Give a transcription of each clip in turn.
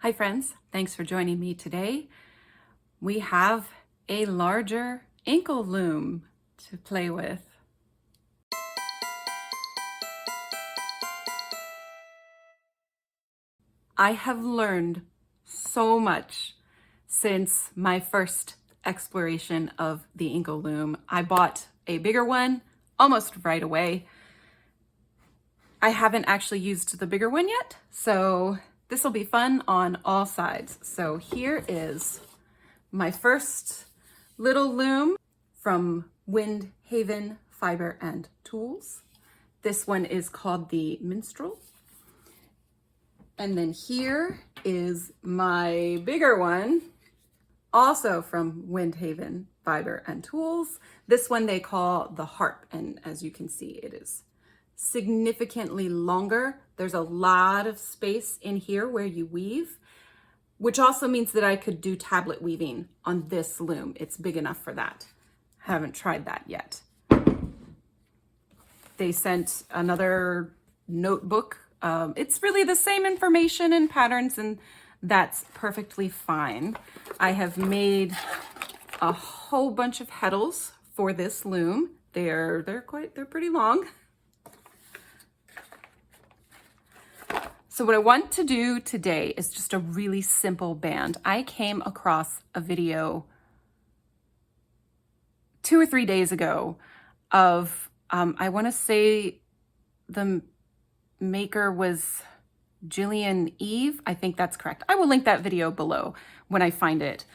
Hi friends, thanks for joining me today. We have a larger Inkle Loom to play with. I have learned so much since my first exploration of the Inkle Loom. I bought a bigger one almost right away. I haven't actually used the bigger one yet, so this will be fun on all sides. So here is my first little loom from Windhaven Fiber and Tools. This one is called the Minstrel. And then here is my bigger one, also from Windhaven Fiber and Tools. This one they call the Harp, and as you can see, it is significantly longer. There's a lot of space in here where you weave, which also means that I could do tablet weaving on this loom. It's big enough for that. Haven't tried that yet. They sent another notebook. It's really the same information and patterns, and that's perfectly fine. I have made a whole bunch of heddles for this loom. They're pretty long. So what I want to do today is just a really simple band. I came across a video 2 or 3 days ago of, I want to say the maker was Jillian Eve. I think that's correct. I will link that video below when I find it.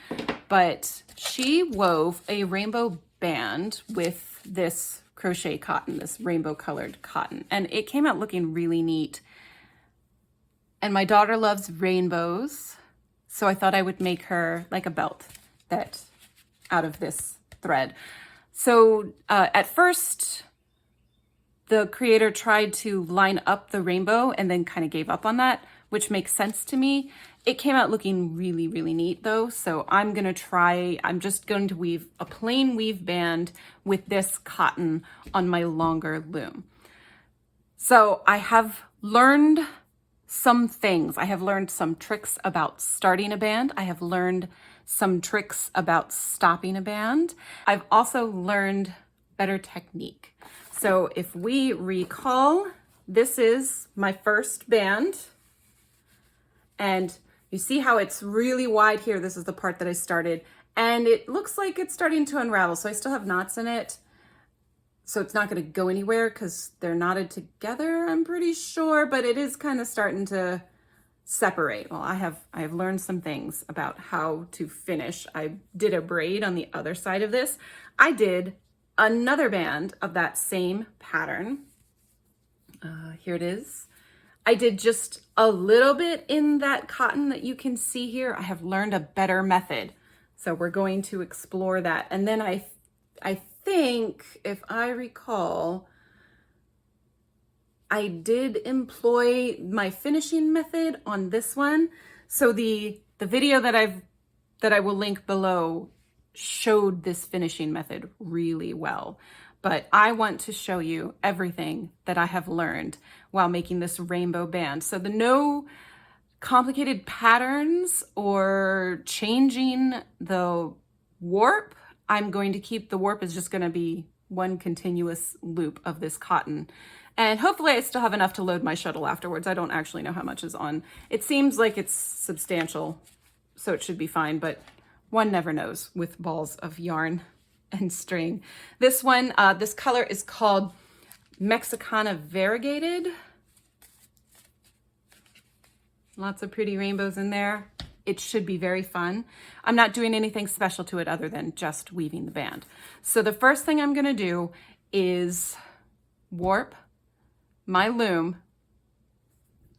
But she wove a rainbow band with this crochet cotton, this rainbow colored cotton, and it came out looking really neat. And my daughter loves rainbows, so I thought I would make her like a belt that out of this thread. So at first, the creator tried to line up the rainbow and then kind of gave up on that, which makes sense to me. It came out looking really, really neat though. So I'm just going to weave a plain weave band with this cotton on my longer loom. So I have learned some things. I have learned some tricks about starting a band. I have learned some tricks about stopping a band. I've also learned better technique. So if we recall, this is my first band, and you see how it's really wide here. This is the part that I started, and it looks like it's starting to unravel. So I still have knots in it. So it's not going to go anywhere because they're knotted together, I'm pretty sure, but it is kind of starting to separate. Well, I have learned some things about how to finish. I did a braid on the other side of this. I did another band of that same pattern. Here it is. I did just a little bit in that cotton that you can see here. I have learned a better method. So we're going to explore that. And then I think, if I recall, I did employ my finishing method on this one. So the video that I will link below showed this finishing method really well. But I want to show you everything that I have learned while making this rainbow band. So no complicated patterns or changing the warp. I'm going to keep the warp is just going to be one continuous loop of this cotton. And hopefully I still have enough to load my shuttle afterwards. I don't actually know how much is on. It seems like it's substantial, so it should be fine, but one never knows with balls of yarn and string. This one, this color is called Mexicana Variegated. Lots of pretty rainbows in there. It should be very fun. I'm not doing anything special to it other than just weaving the band. So the first thing I'm gonna do is warp my loom.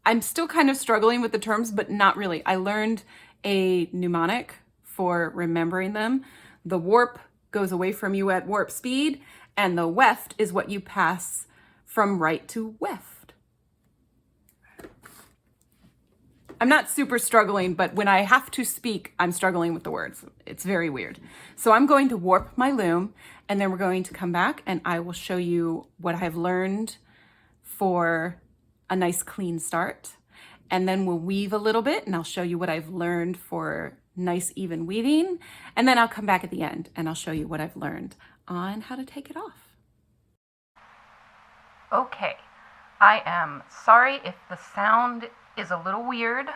I'm still kind of struggling with the terms, but not really. I learned a mnemonic for remembering them. The warp goes away from you at warp speed, and the weft is what you pass from right to weft. I'm not super struggling, but when I have to speak, I'm struggling with the words. It's very weird. So I'm going to warp my loom, and then we're going to come back and I will show you what I've learned for a nice clean start. and then we'll weave a little bit and I'll show you what I've learned for nice even weaving. And then I'll come back at the end and I'll show you what I've learned on how to take it off. Okay, I am sorry if the sound is a little weird.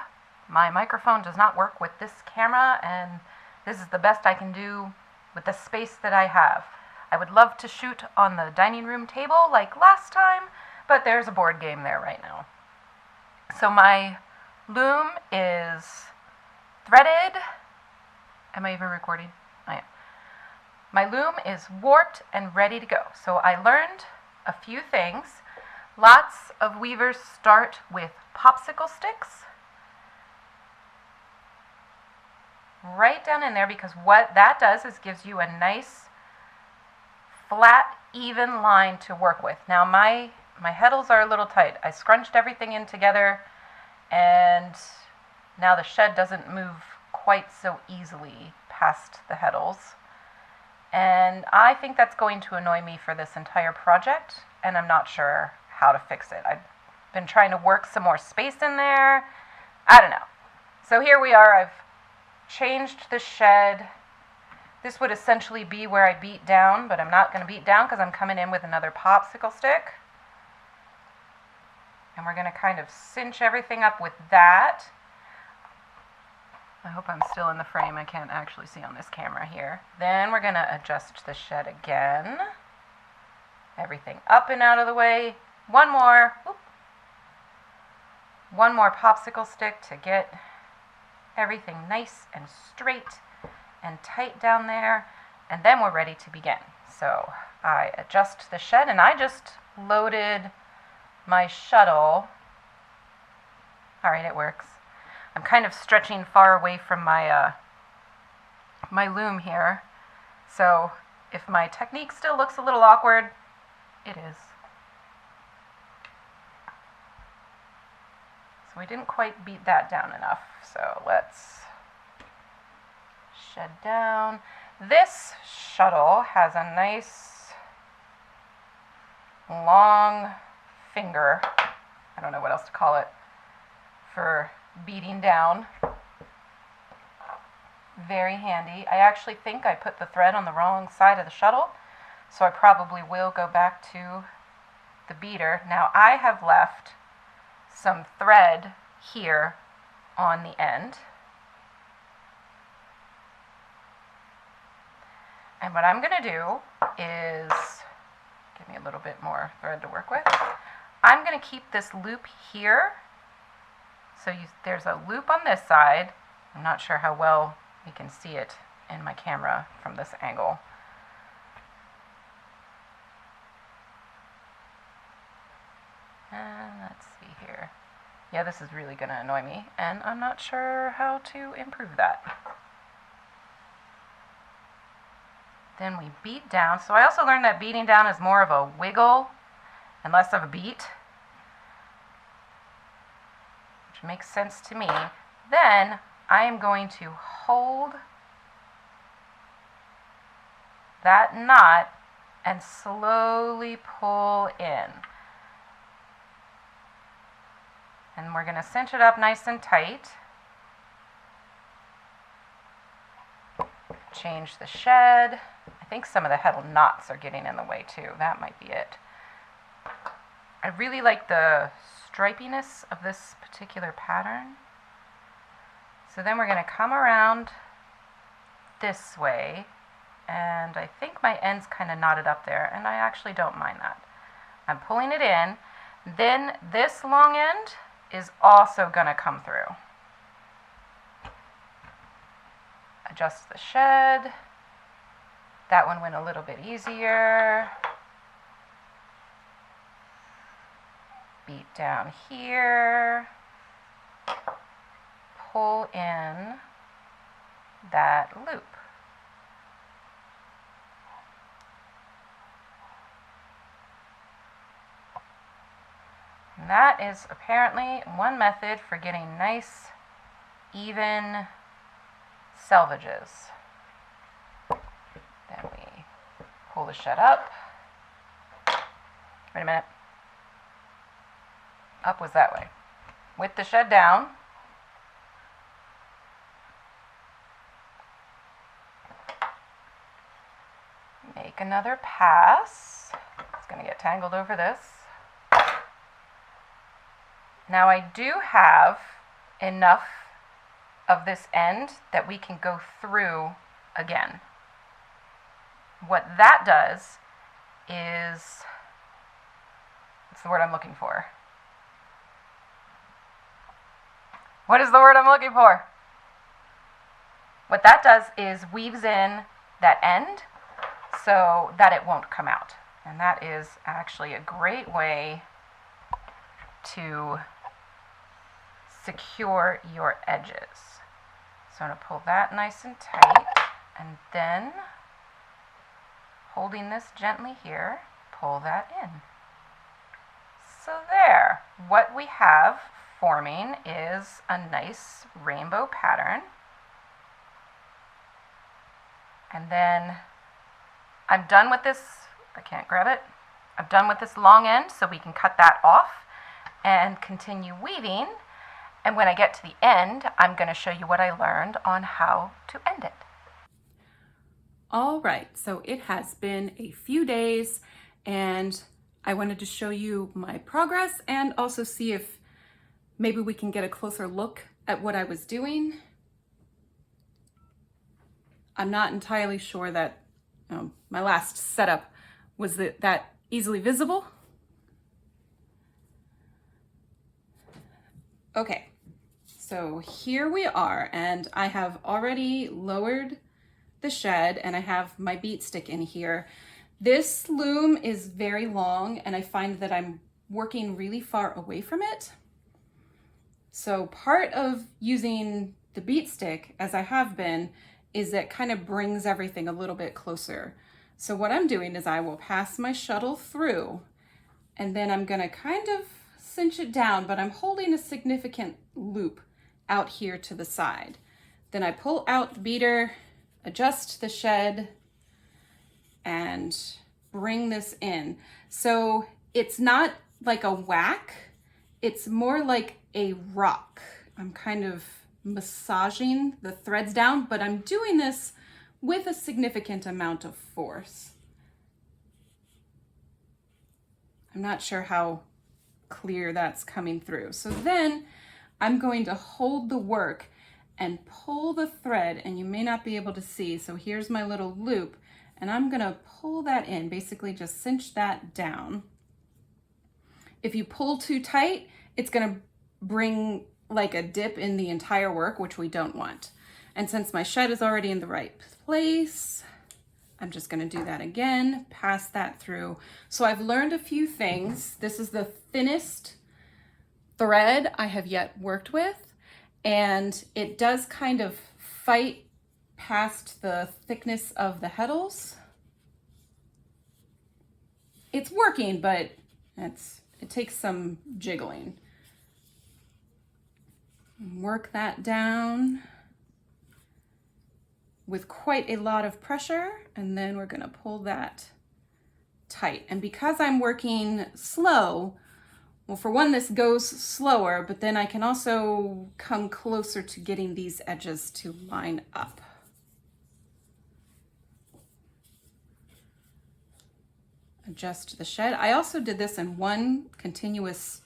My microphone does not work with this camera, and this is the best I can do with the space that I have. I would love to shoot on the dining room table like last time, but there's a board game there right now. So my loom is threaded. Am I even recording? I am. My loom is warped and ready to go. So I learned a few things. Lots of weavers start with popsicle sticks right down in there, because what that does is gives you a nice flat, even line to work with. Now my heddles are a little tight. I scrunched everything in together, and now the shed doesn't move quite so easily past the heddles. And I think that's going to annoy me for this entire project, and I'm not sure how to fix it. I've been trying to work some more space in there. I don't know. So here we are. I've changed the shed. This would essentially be where I beat down, but I'm not going to beat down because I'm coming in with another popsicle stick. And we're going to kind of cinch everything up with that. I hope I'm still in the frame. I can't actually see on this camera here. Then we're going to adjust the shed again. Everything up and out of the way. One more popsicle stick to get everything nice and straight and tight down there. And then we're ready to begin. So I adjust the shed, and I just loaded my shuttle. All right, it works. I'm kind of stretching far away from my my loom here, so if my technique still looks a little awkward, it is. So we didn't quite beat that down enough, so let's shed down. This shuttle has a nice long finger, I don't know what else to call it, for beating down. Very handy. I actually think I put the thread on the wrong side of the shuttle, so I probably will go back to the beater. Now I have left some thread here on the end, and what I'm going to do is give me a little bit more thread to work with. I'm going to keep this loop here. So there's a loop on this side. I'm not sure how well you can see it in my camera from this angle. And let's see here. Yeah, this is really going to annoy me, and I'm not sure how to improve that. Then we beat down. So I also learned that beating down is more of a wiggle and less of a beat, makes sense to me. Then I am going to hold that knot and slowly pull in. And we're going to cinch it up nice and tight. Change the shed. I think some of the heddle knots are getting in the way too. That might be it. I really like the stripiness of this particular pattern. So then we're going to come around this way, and I think my end's kind of knotted up there, and I actually don't mind that. I'm pulling it in. Then this long end is also going to come through. Adjust the shed. That one went a little bit easier. Beat down here, pull in that loop. And that is apparently one method for getting nice, even selvages. Then we pull the shed up. Wait a minute. Up was that way. with the shed down. Make another pass. It's going to get tangled over this. Now I do have enough of this end that we can go through again. What that does is, what's the word I'm looking for? What is the word I'm looking for? What that does is weaves in that end so that it won't come out. And that is actually a great way to secure your edges. So I'm going to pull that nice and tight, and then holding this gently here, pull that in. So there, what we have forming is a nice rainbow pattern. And then I'm done with this, I can't grab it, I'm done with this long end, so we can cut that off and continue weaving. And when I get to the end, I'm going to show you what I learned on how to end it. All right, so it has been a few days, and I wanted to show you my progress and also see if maybe we can get a closer look at what I was doing. I'm not entirely sure that my last setup was that easily visible. Okay, so here we are, and I have already lowered the shed and I have my beat stick in here. This loom is very long and I find that I'm working really far away from it. So part of using the beat stick, as I have been, is that kind of brings everything a little bit closer. So what I'm doing is I will pass my shuttle through, and then I'm gonna kind of cinch it down, but I'm holding a significant loop out here to the side. Then I pull out the beater, adjust the shed, and bring this in. So it's not like a whack, it's more like a rock. I'm kind of massaging the threads down, but I'm doing this with a significant amount of force. I'm not sure how clear that's coming through. So then I'm going to hold the work and pull the thread, and you may not be able to see. So here's my little loop, and I'm gonna pull that in, basically just cinch that down. If you pull too tight, it's gonna bring like a dip in the entire work, which we don't want. And since my shed is already in the right place, I'm just gonna do that again, pass that through. So I've learned a few things. This is the thinnest thread I have yet worked with, and it does kind of fight past the thickness of the heddles. It's working, but it takes some jiggling. Work that down with quite a lot of pressure, and then we're gonna pull that tight. And because I'm working slow, well, for one, this goes slower, but then I can also come closer to getting these edges to line up. Adjust the shed. I also did this in one continuous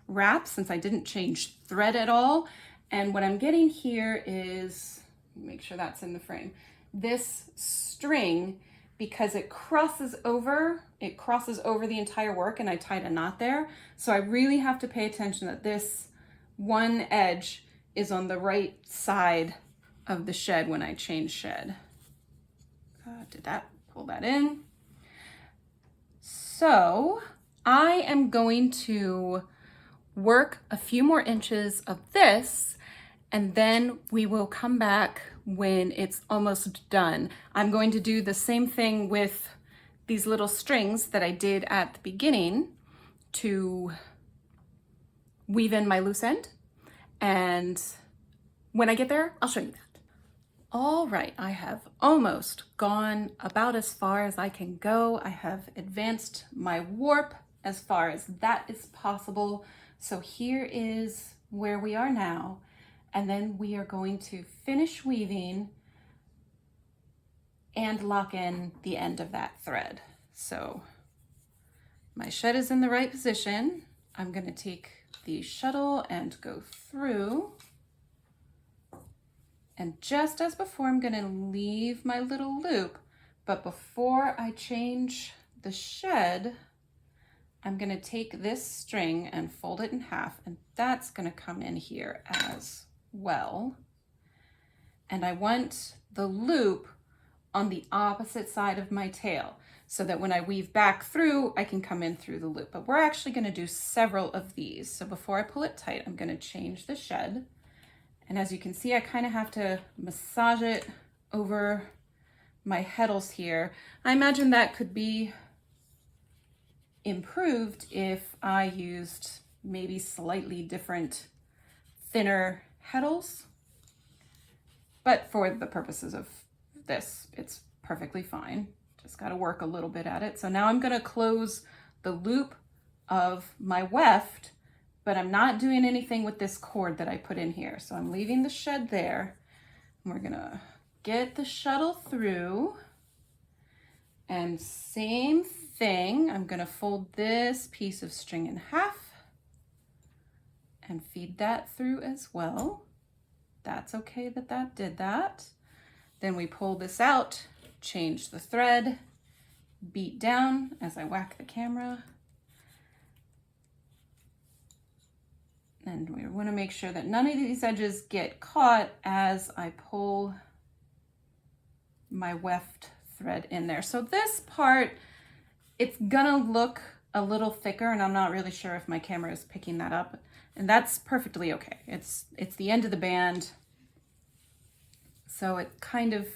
wrap since I didn't change thread at all. And what I'm getting here is, make sure that's in the frame, this string, because it crosses over the entire work, and I tied a knot there. So I really have to pay attention that this one edge is on the right side of the shed when I change shed. Pull that in. So I am going to work a few more inches of this, and then we will come back when it's almost done. I'm going to do the same thing with these little strings that I did at the beginning to weave in my loose end. And when I get there, I'll show you that. All right, I have almost gone about as far as I can go. I have advanced my warp as far as that is possible. So here is where we are now, and then we are going to finish weaving and lock in the end of that thread. So my shed is in the right position. I'm going to take the shuttle and go through. And just as before, I'm going to leave my little loop. But before I change the shed, I'm going to take this string and fold it in half, and that's going to come in here as well. And I want the loop on the opposite side of my tail so that when I weave back through, I can come in through the loop. But we're actually going to do several of these. So before I pull it tight, I'm going to change the shed. And as you can see, I kind of have to massage it over my heddles here. I imagine that could be improved if I used maybe slightly different, thinner heddles. But for the purposes of this, it's perfectly fine. Just got to work a little bit at it. So now I'm going to close the loop of my weft, but I'm not doing anything with this cord that I put in here. So I'm leaving the shed there. And we're going to get the shuttle through, and same thing, I'm going to fold this piece of string in half and feed that through as well. That's okay that that did that. Then we pull this out, change the thread, beat down as I whack the camera. And we want to make sure that none of these edges get caught as I pull my weft thread in there. So this part, it's gonna look a little thicker, and I'm not really sure if my camera is picking that up, and that's perfectly okay. It's the end of the band, so it kind of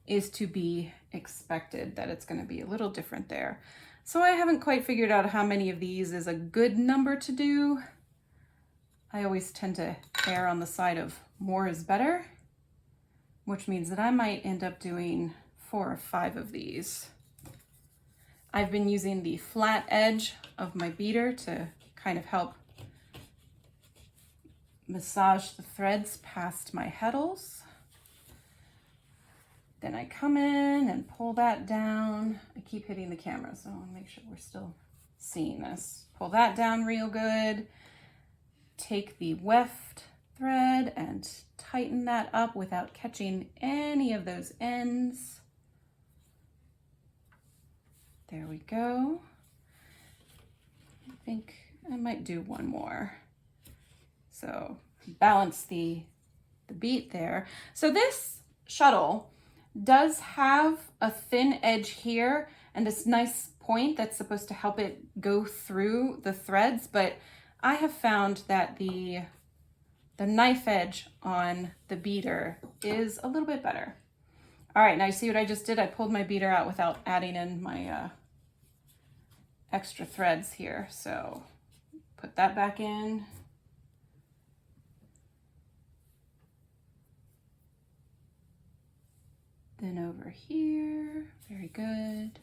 is to be expected that it's gonna be a little different there. So I haven't quite figured out how many of these is a good number to do. I always tend to err on the side of more is better, which means that I might end up doing 4 or 5 of these. I've been using the flat edge of my beater to kind of help massage the threads past my heddles. Then I come in and pull that down. I keep hitting the camera, so I want to make sure we're still seeing this. Pull that down real good. Take the weft thread and tighten that up without catching any of those ends. There we go. I think I might do one more. So balance the beat there. So this shuttle does have a thin edge here and this nice point that's supposed to help it go through the threads, but I have found that the knife edge on the beater is a little bit better. All right, now you see what I just did? I pulled my beater out without adding in my extra threads here. So put that back in. Then over here, very good.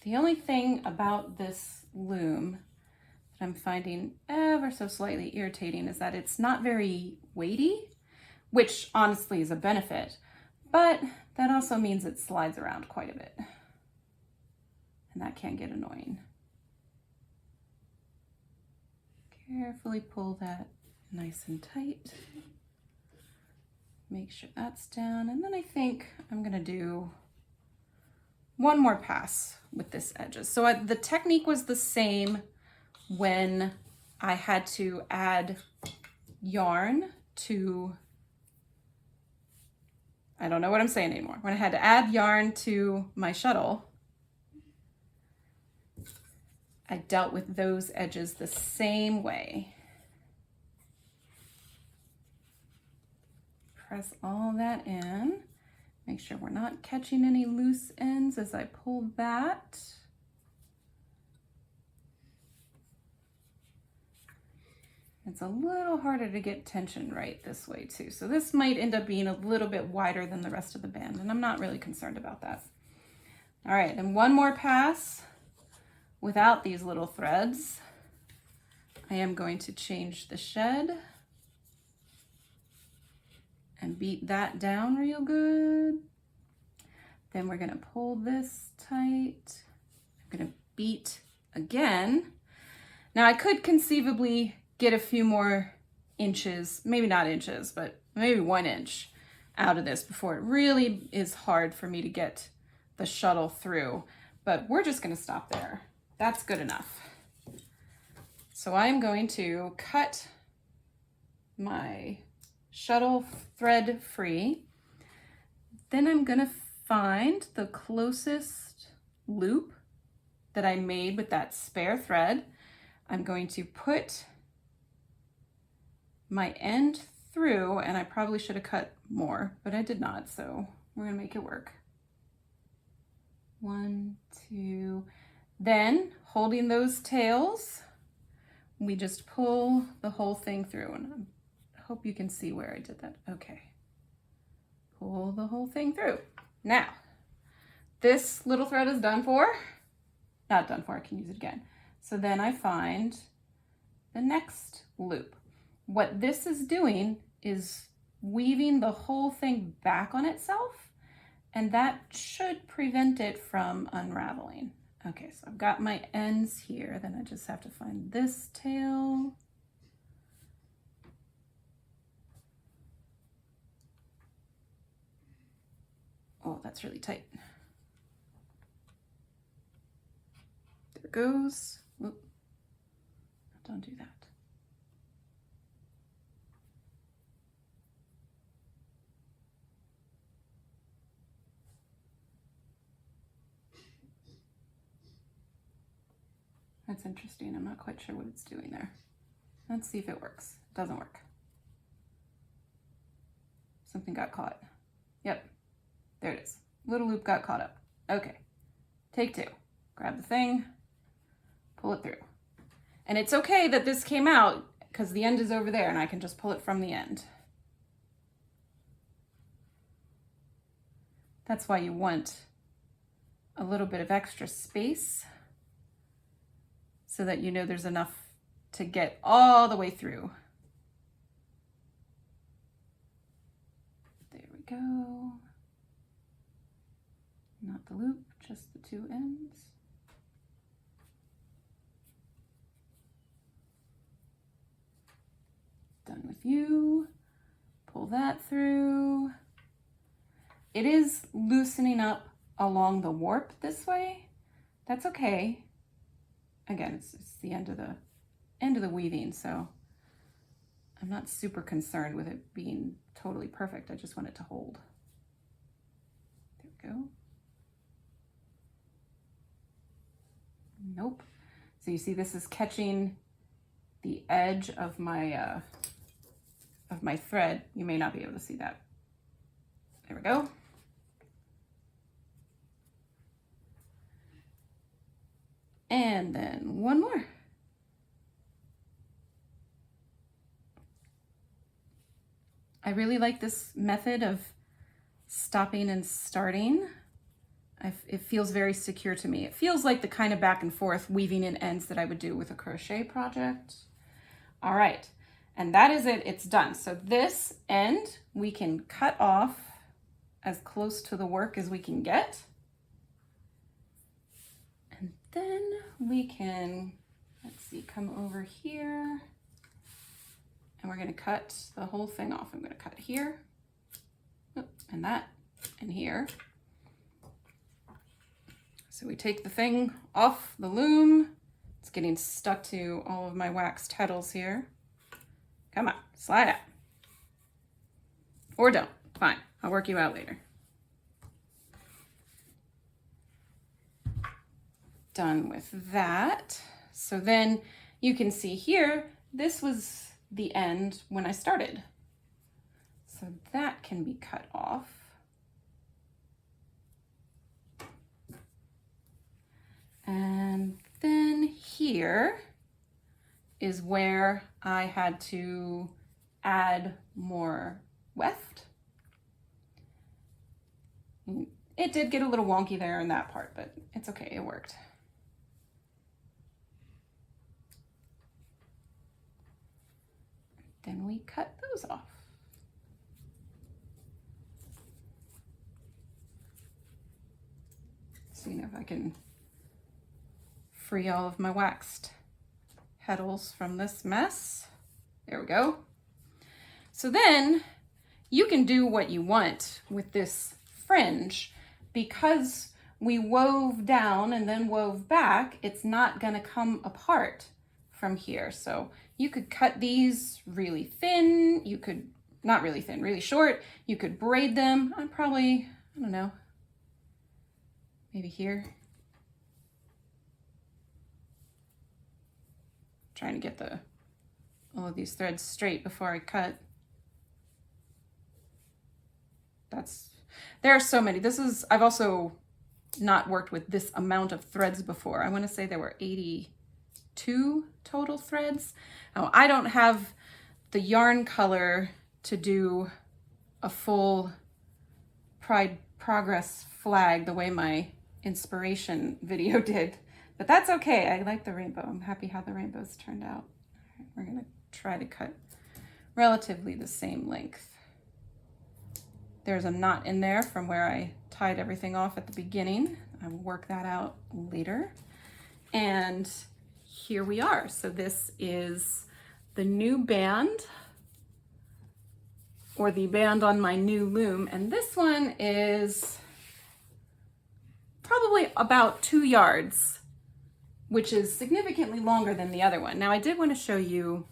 The only thing about this loom that I'm finding ever so slightly irritating is that it's not very weighty, which honestly is a benefit, but that also means it slides around quite a bit, and that can get annoying. Carefully pull that nice and tight. Make sure that's down, and then I think I'm gonna do one more pass with this edges. So the technique was the same when I had to add yarn to, I don't know what I'm saying anymore. When I had to add yarn to my shuttle, I dealt with those edges the same way. Press all that in. Make sure we're not catching any loose ends as I pull that. It's a little harder to get tension right this way too. So this might end up being a little bit wider than the rest of the band, and I'm not really concerned about that. All right, and one more pass without these little threads. I am going to change the shed and beat that down real good. Then we're gonna pull this tight. I'm gonna beat again. Now I could conceivably get a few more inches, maybe not inches, but maybe 1 inch out of this before it really is hard for me to get the shuttle through, but we're just gonna stop there. That's good enough. So I'm going to cut my shuttle thread free. Then I'm gonna find the closest loop that I made with that spare thread. I'm going to put my end through, and I probably should have cut more, but I did not, so we're gonna make it work. 1, 2, then holding those tails, we just pull the whole thing through, and I hope you can see where I did that. Okay, pull the whole thing through. Now, this little thread is done for, not done for, I can use it again. So then I find the next loop. What this is doing is weaving the whole thing back on itself, and that should prevent it from unraveling. Okay, so I've got my ends here, then I just have to find this tail. Oh, that's really tight. There it goes. Whoop. Don't do that. That's interesting. I'm not quite sure what it's doing there. Let's see if it works. It doesn't work. Something got caught. Yep, there it is. Little loop got caught up. Okay, take 2. Grab the thing, pull it through. And it's okay that this came out because the end is over there and I can just pull it from the end. That's why you want a little bit of extra space so that you know there's enough to get all the way through. There we go. Not the loop, just the 2 ends. Done with you. Pull that through. It is loosening up along the warp this way. That's okay. Again, it's the end of the weaving, so I'm not super concerned with it being totally perfect. I just want it to hold. There we go. Nope. So you see this is catching the edge of my thread. You may not be able to see that. There we go. And then one more. I really like this method of stopping and starting. It feels very secure to me. It feels like the kind of back and forth weaving in ends that I would do with a crochet project. All right, and that is it, it's done. So this end we can cut off as close to the work as we can get. And then we can, let's see, come over here and we're gonna cut the whole thing off. I'm gonna cut here, and that, and here. So we take the thing off the loom. It's getting stuck to all of my waxed petals here. Come on, slide out. Or don't, fine, I'll work you out later. Done with that. So then you can see here, this was the end when I started. So that can be cut off. And then here is where I had to add more weft. It did get a little wonky there in that part, but it's okay, it worked. then we cut those off. See if I can free all of my waxed petals from this mess. There we go. So then you can do what you want with this fringe. Because we wove down and then wove back, it's not gonna come apart from here. So you could cut these really thin, you could, not really thin, really short. You could braid them. I'm probably, I don't know, maybe here. Trying to get all of these threads straight before I cut. There are so many. I've also not worked with this amount of threads before. I want to say there were 82 total threads. Now, I don't have the yarn color to do a full Pride Progress flag the way my inspiration video did, but that's okay. I like the rainbow. I'm happy how the rainbows turned out. All right, we're gonna try to cut relatively the same length. There's a knot in there from where I tied everything off at the beginning. I will work that out later. And here we are. So this is the new band, or the band on my new loom. And this one is probably about 2 yards, which is significantly longer than the other one. Now I did want to show you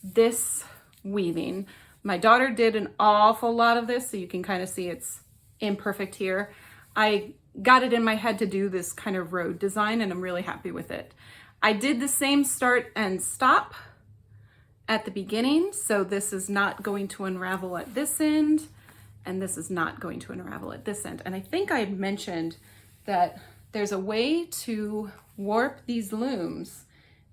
this weaving. My daughter did an awful lot of this, so you can kind of see it's imperfect here. I got it in my head to do this kind of road design, and I'm really happy with it. I did the same start and stop at the beginning, so this is not going to unravel at this end, and this is not going to unravel at this end. And I think I had mentioned that there's a way to warp these looms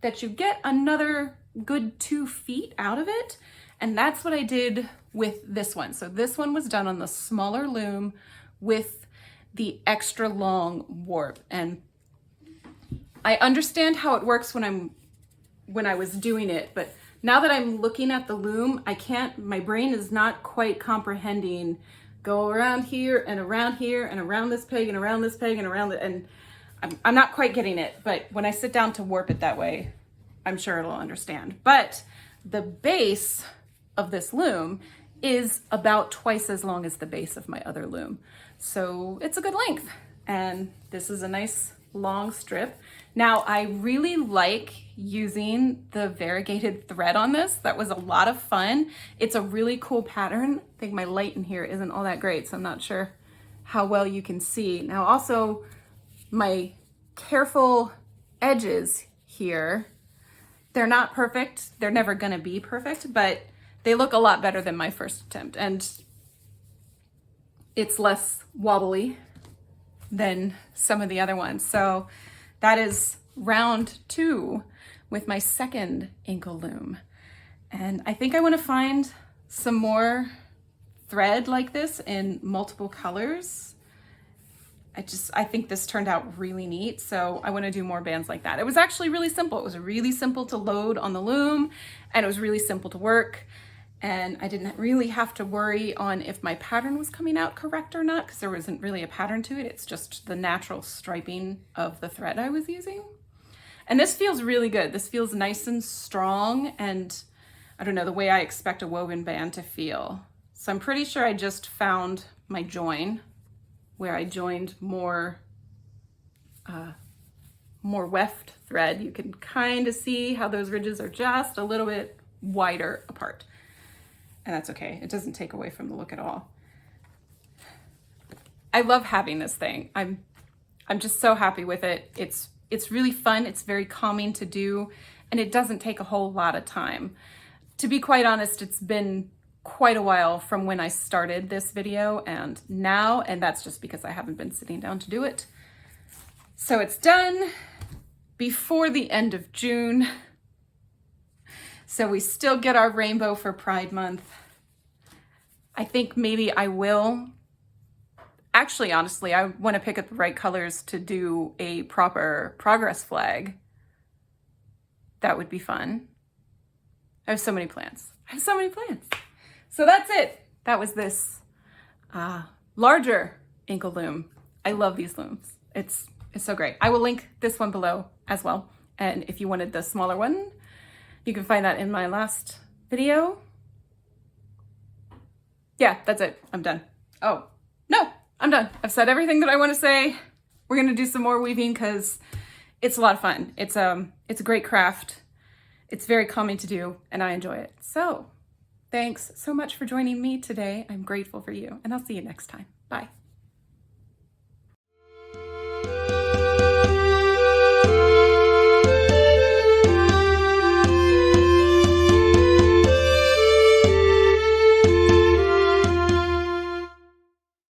that you get another good 2 feet out of it. And that's what I did with this one. So this one was done on the smaller loom with the extra long warp. And I understand how it works when I was doing it, but now that I'm looking at the loom, my brain is not quite comprehending, go around here and around here and around this peg and around this peg and around it. And I'm not quite getting it, but when I sit down to warp it that way, I'm sure it'll understand. But the base of this loom is about twice as long as the base of my other loom. So it's a good length. And this is a nice long strip. Now I really like using the variegated thread on this. That was a lot of fun. It's a really cool pattern. I think my light in here isn't all that great, so I'm not sure how well you can see. Now also my careful edges here, they're not perfect. They're never gonna be perfect, but they look a lot better than my first attempt, and it's less wobbly than some of the other ones. So that is round 2 with my second Inkle Loom. And I think I want to find some more thread like this in multiple colors. I think this turned out really neat, so I want to do more bands like that. It was actually really simple. It was really simple to load on the loom, and it was really simple to work. And I didn't really have to worry on if my pattern was coming out correct or not, because there wasn't really a pattern to it. It's just the natural striping of the thread I was using. And this feels really good. This feels nice and strong, and I don't know, the way I expect a woven band to feel. So I'm pretty sure I just found my join where I joined more weft thread. You can kind of see how those ridges are just a little bit wider apart. And that's okay. It doesn't take away from the look at all. I love having this thing. I'm just so happy with it. It's really fun. It's very calming to do, and it doesn't take a whole lot of time. To be quite honest, it's been quite a while from when I started this video and now, and that's just because I haven't been sitting down to do it. So it's done before the end of June. So we still get our rainbow for Pride Month. I think maybe I will. Actually, honestly, I want to pick up the right colors to do a proper progress flag. That would be fun. I have so many plans. I have so many plans. So that's it. That was this larger Inkle Loom. I love these looms. It's so great. I will link this one below as well. And if you wanted the smaller one, you can find that in my last video. Yeah, that's it. I'm done. Oh, no, I'm done. I've said everything that I want to say. We're going to do some more weaving because it's a lot of fun. It's a great craft. It's very calming to do and I enjoy it. So thanks so much for joining me today. I'm grateful for you and I'll see you next time. Bye.